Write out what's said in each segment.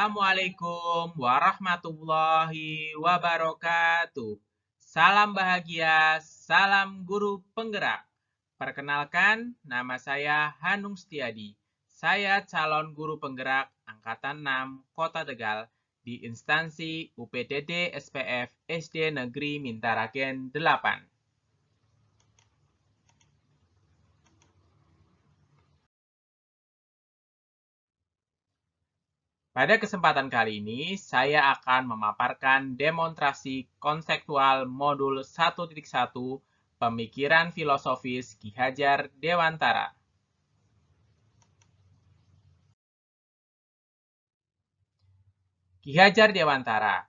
Assalamualaikum warahmatullahi wabarakatuh. Salam bahagia, salam guru penggerak. Perkenalkan, nama saya Hanung Setiadi. Saya calon guru penggerak Angkatan 6 Kota Tegal di instansi UPTD SPF SD Negeri Mintaragen 8. Pada kesempatan kali ini, saya akan memaparkan demonstrasi konseptual modul 1.1 Pemikiran Filosofis Ki Hajar Dewantara. Ki Hajar Dewantara,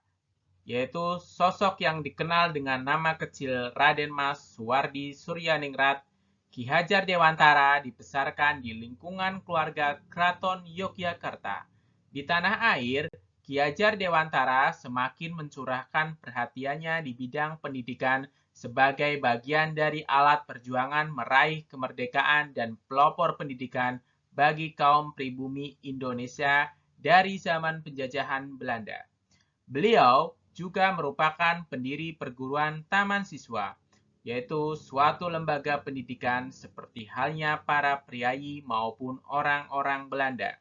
yaitu sosok yang dikenal dengan nama kecil Raden Mas Suwardi Suryaningrat. Ki Hajar Dewantara dibesarkan di lingkungan keluarga Keraton Yogyakarta. Di tanah air, Ki Hajar Dewantara semakin mencurahkan perhatiannya di bidang pendidikan sebagai bagian dari alat perjuangan meraih kemerdekaan dan pelopor pendidikan bagi kaum pribumi Indonesia dari zaman penjajahan Belanda. Beliau juga merupakan pendiri perguruan Taman Siswa, yaitu suatu lembaga pendidikan seperti halnya para priayi maupun orang-orang Belanda.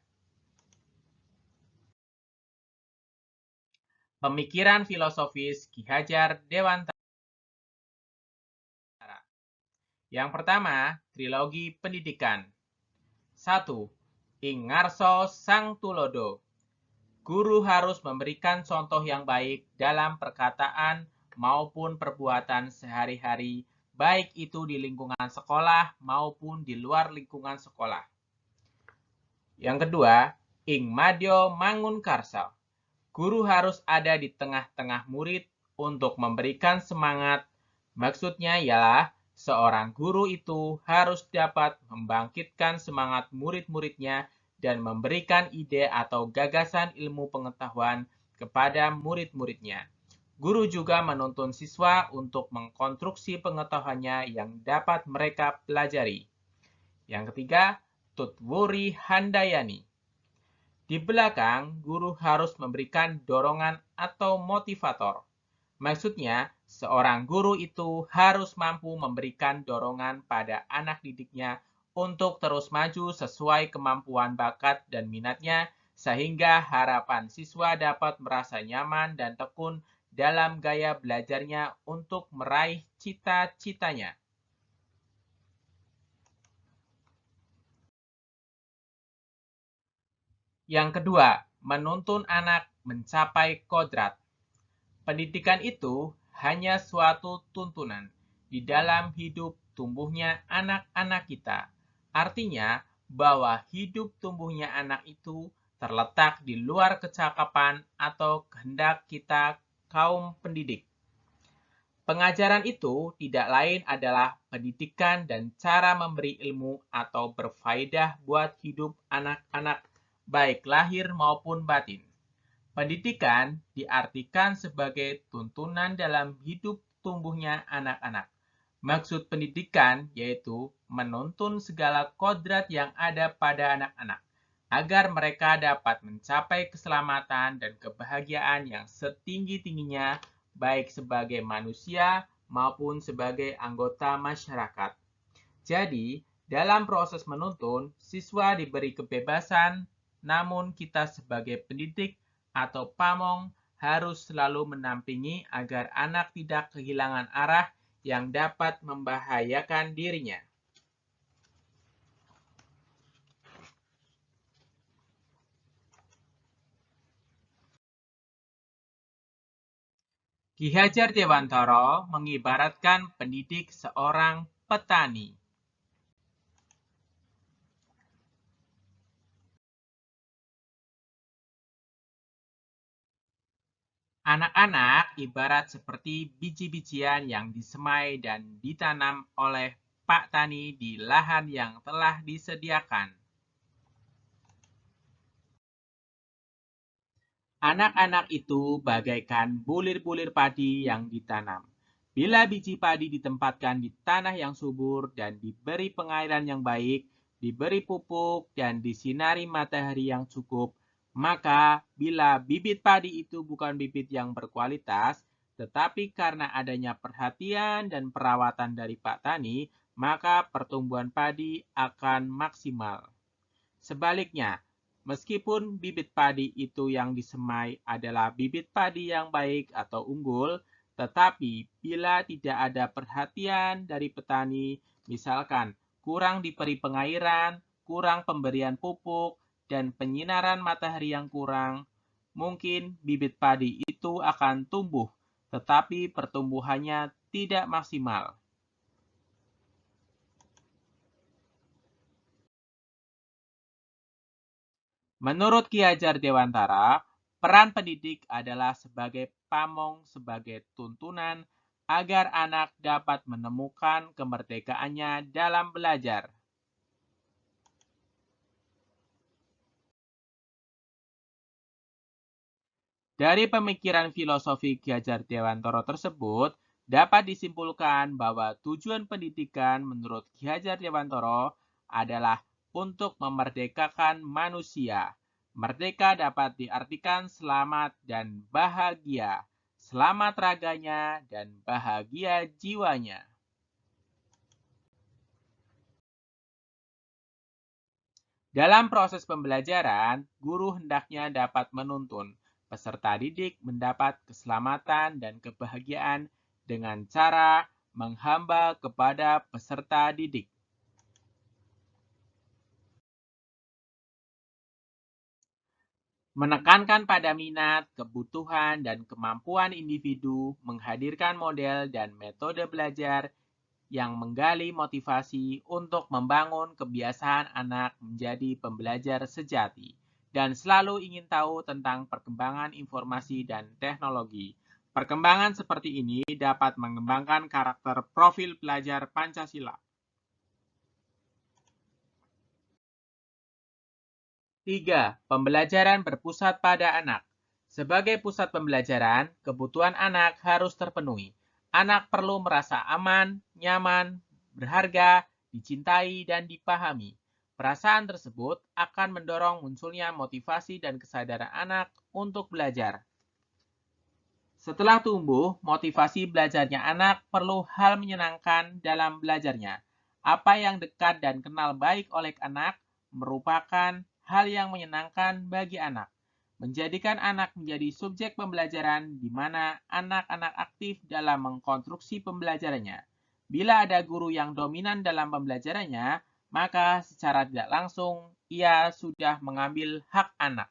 Pemikiran filosofis Ki Hajar Dewantara. Yang pertama, trilogi pendidikan. 1. Ing ngarso sang tulodo. Guru harus memberikan contoh yang baik dalam perkataan maupun perbuatan sehari-hari, baik itu di lingkungan sekolah maupun di luar lingkungan sekolah. Yang kedua, ing madyo mangun karsa. Guru harus ada di tengah-tengah murid untuk memberikan semangat. Maksudnya ialah seorang guru itu harus dapat membangkitkan semangat murid-muridnya dan memberikan ide atau gagasan ilmu pengetahuan kepada murid-muridnya. Guru juga menuntun siswa untuk mengkonstruksi pengetahuannya yang dapat mereka pelajari. Yang ketiga, tutwuri handayani. Di belakang, guru harus memberikan dorongan atau motivator. Maksudnya, seorang guru itu harus mampu memberikan dorongan pada anak didiknya untuk terus maju sesuai kemampuan bakat dan minatnya, sehingga harapan siswa dapat merasa nyaman dan tekun dalam gaya belajarnya untuk meraih cita-citanya. Yang kedua, menuntun anak mencapai kodrat. Pendidikan itu hanya suatu tuntunan di dalam hidup tumbuhnya anak-anak kita. Artinya bahwa hidup tumbuhnya anak itu terletak di luar kecakapan atau kehendak kita kaum pendidik. Pengajaran itu tidak lain adalah pendidikan dan cara memberi ilmu atau berfaedah buat hidup anak-anak, baik lahir maupun batin. Pendidikan diartikan sebagai tuntunan dalam hidup tumbuhnya anak-anak. Maksud pendidikan yaitu menuntun segala kodrat yang ada pada anak-anak, agar mereka dapat mencapai keselamatan dan kebahagiaan yang setinggi-tingginya, baik sebagai manusia maupun sebagai anggota masyarakat. Jadi, dalam proses menuntun, siswa diberi kebebasan, namun kita sebagai pendidik atau pamong harus selalu menampingi agar anak tidak kehilangan arah yang dapat membahayakan dirinya. Ki Hajar Dewantara mengibaratkan pendidik seorang petani. Anak-anak ibarat seperti biji-bijian yang disemai dan ditanam oleh Pak Tani di lahan yang telah disediakan. Anak-anak itu bagaikan bulir-bulir padi yang ditanam. Bila biji padi ditempatkan di tanah yang subur dan diberi pengairan yang baik, diberi pupuk dan disinari matahari yang cukup, Maka, bila bibit padi itu bukan bibit yang berkualitas, tetapi karena adanya perhatian dan perawatan dari Pak Tani, maka pertumbuhan padi akan maksimal. Sebaliknya, meskipun bibit padi itu yang disemai adalah bibit padi yang baik atau unggul, tetapi bila tidak ada perhatian dari petani, misalkan kurang diberi pengairan, kurang pemberian pupuk, dan penyinaran matahari yang kurang, mungkin bibit padi itu akan tumbuh, tetapi pertumbuhannya tidak maksimal. Menurut Ki Hajar Dewantara, peran pendidik adalah sebagai pamong, sebagai tuntunan agar anak dapat menemukan kemerdekaannya dalam belajar. Dari pemikiran filosofi Ki Hajar Dewantara tersebut, dapat disimpulkan bahwa tujuan pendidikan menurut Ki Hajar Dewantara adalah untuk memerdekakan manusia. Merdeka dapat diartikan selamat dan bahagia, selamat raganya dan bahagia jiwanya. Dalam proses pembelajaran, guru hendaknya dapat menuntun peserta didik mendapat keselamatan dan kebahagiaan dengan cara menghamba kepada peserta didik. Menekankan pada minat, kebutuhan, dan kemampuan individu, menghadirkan model dan metode belajar yang menggali motivasi untuk membangun kebiasaan anak menjadi pembelajar sejati, dan selalu ingin tahu tentang perkembangan informasi dan teknologi. Perkembangan seperti ini dapat mengembangkan karakter profil pelajar Pancasila. 3. Pembelajaran berpusat pada anak. Sebagai pusat pembelajaran, kebutuhan anak harus terpenuhi. Anak perlu merasa aman, nyaman, berharga, dicintai, dan dipahami. Perasaan tersebut akan mendorong munculnya motivasi dan kesadaran anak untuk belajar. Setelah tumbuh, motivasi belajarnya anak perlu hal menyenangkan dalam belajarnya. Apa yang dekat dan kenal baik oleh anak merupakan hal yang menyenangkan bagi anak. Menjadikan anak menjadi subjek pembelajaran di mana anak-anak aktif dalam mengkonstruksi pembelajarannya. Bila ada guru yang dominan dalam pembelajarannya, maka secara tidak langsung ia sudah mengambil hak anak.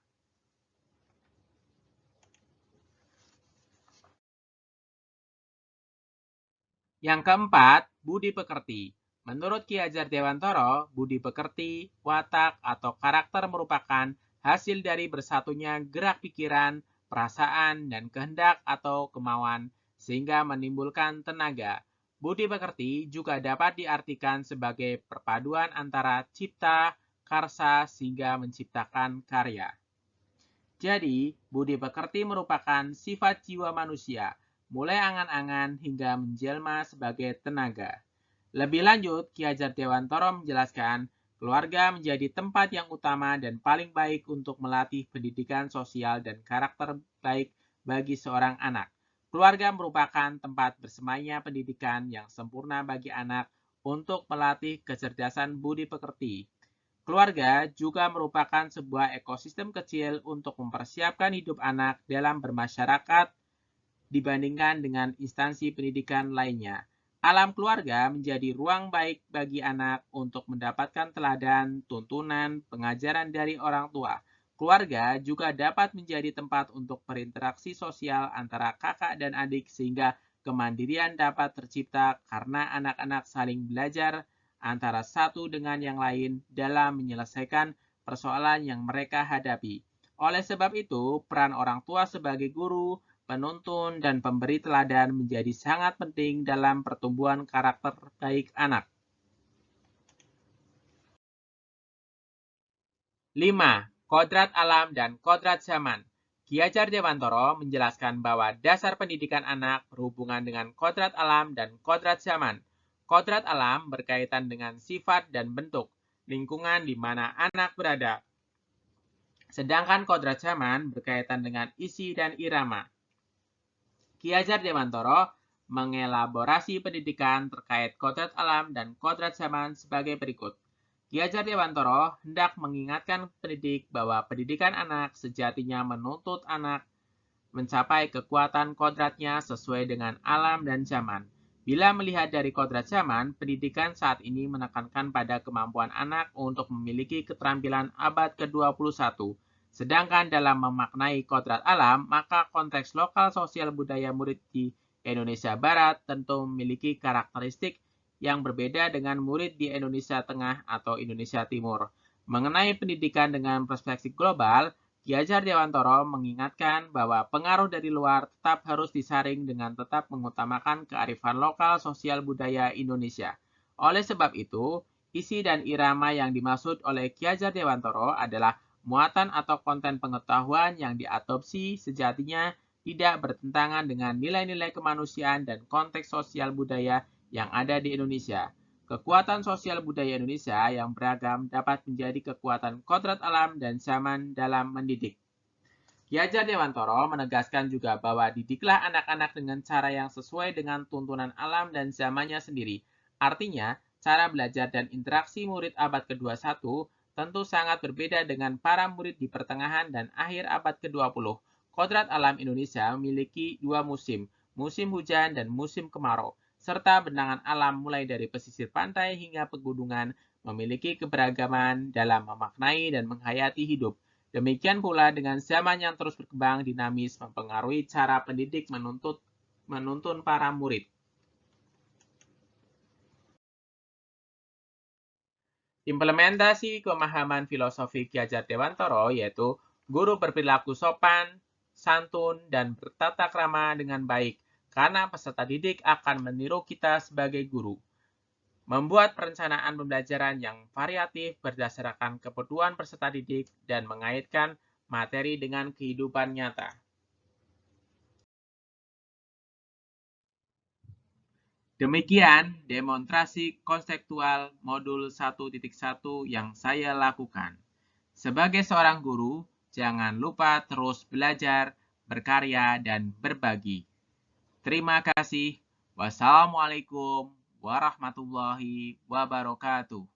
Yang keempat, budi pekerti. Menurut Ki Hajar Dewantara, budi pekerti, watak, atau karakter merupakan hasil dari bersatunya gerak pikiran, perasaan, dan kehendak atau kemauan, sehingga menimbulkan tenaga. Budi pekerti juga dapat diartikan sebagai perpaduan antara cipta, karsa, sehingga menciptakan karya. Jadi, budi pekerti merupakan sifat jiwa manusia, mulai angan-angan hingga menjelma sebagai tenaga. Lebih lanjut, Ki Hajar Dewantara menjelaskan, keluarga menjadi tempat yang utama dan paling baik untuk melatih pendidikan sosial dan karakter baik bagi seorang anak. Keluarga merupakan tempat bersemainya pendidikan yang sempurna bagi anak untuk melatih kecerdasan budi pekerti. Keluarga juga merupakan sebuah ekosistem kecil untuk mempersiapkan hidup anak dalam bermasyarakat dibandingkan dengan instansi pendidikan lainnya. Alam keluarga menjadi ruang baik bagi anak untuk mendapatkan teladan, tuntunan, pengajaran dari orang tua. Keluarga juga dapat menjadi tempat untuk berinteraksi sosial antara kakak dan adik sehingga kemandirian dapat tercipta karena anak-anak saling belajar antara satu dengan yang lain dalam menyelesaikan persoalan yang mereka hadapi. Oleh sebab itu, peran orang tua sebagai guru, penuntun, dan pemberi teladan menjadi sangat penting dalam pertumbuhan karakter baik anak. 5. Kodrat alam dan kodrat zaman. Ki Hajar Dewantara menjelaskan bahwa dasar pendidikan anak berhubungan dengan kodrat alam dan kodrat zaman. Kodrat alam berkaitan dengan sifat dan bentuk lingkungan di mana anak berada. Sedangkan kodrat zaman berkaitan dengan isi dan irama. Ki Hajar Dewantara mengelaborasi pendidikan terkait kodrat alam dan kodrat zaman sebagai berikut. Ki Hajar Dewantara hendak mengingatkan pendidik bahwa pendidikan anak sejatinya menuntut anak mencapai kekuatan kodratnya sesuai dengan alam dan zaman. Bila melihat dari kodrat zaman, pendidikan saat ini menekankan pada kemampuan anak untuk memiliki keterampilan abad ke-21. Sedangkan dalam memaknai kodrat alam, maka konteks lokal sosial budaya murid di Indonesia Barat tentu memiliki karakteristik yang berbeda dengan murid di Indonesia Tengah atau Indonesia Timur. Mengenai pendidikan dengan perspektif global, Ki Hajar Dewantara mengingatkan bahwa pengaruh dari luar tetap harus disaring dengan tetap mengutamakan kearifan lokal sosial budaya Indonesia. Oleh sebab itu, isi dan irama yang dimaksud oleh Ki Hajar Dewantara adalah muatan atau konten pengetahuan yang diadopsi sejatinya tidak bertentangan dengan nilai-nilai kemanusiaan dan konteks sosial budaya yang ada di Indonesia. Kekuatan sosial budaya Indonesia yang beragam dapat menjadi kekuatan kodrat alam dan zaman dalam mendidik. Ki Hajar Dewantara menegaskan juga bahwa didiklah anak-anak dengan cara yang sesuai dengan tuntunan alam dan zamannya sendiri. Artinya, cara belajar dan interaksi murid abad ke-21 tentu sangat berbeda dengan para murid di pertengahan dan akhir abad ke-20. Kodrat alam Indonesia memiliki dua musim, musim hujan dan musim kemarau, serta benangan alam mulai dari pesisir pantai hingga pegunungan memiliki keberagaman dalam memaknai dan menghayati hidup. Demikian pula dengan zaman yang terus berkembang dinamis mempengaruhi cara pendidik menuntun para murid. Implementasi pemahaman filosofi Ki Hajar Dewantara yaitu guru berperilaku sopan, santun, dan bertata krama dengan baik karena peserta didik akan meniru kita sebagai guru. Membuat perencanaan pembelajaran yang variatif berdasarkan kebutuhan peserta didik dan mengaitkan materi dengan kehidupan nyata. Demikian demonstrasi konseptual modul 1.1 yang saya lakukan. Sebagai seorang guru, jangan lupa terus belajar, berkarya, dan berbagi. Terima kasih. Wassalamualaikum warahmatullahi wabarakatuh.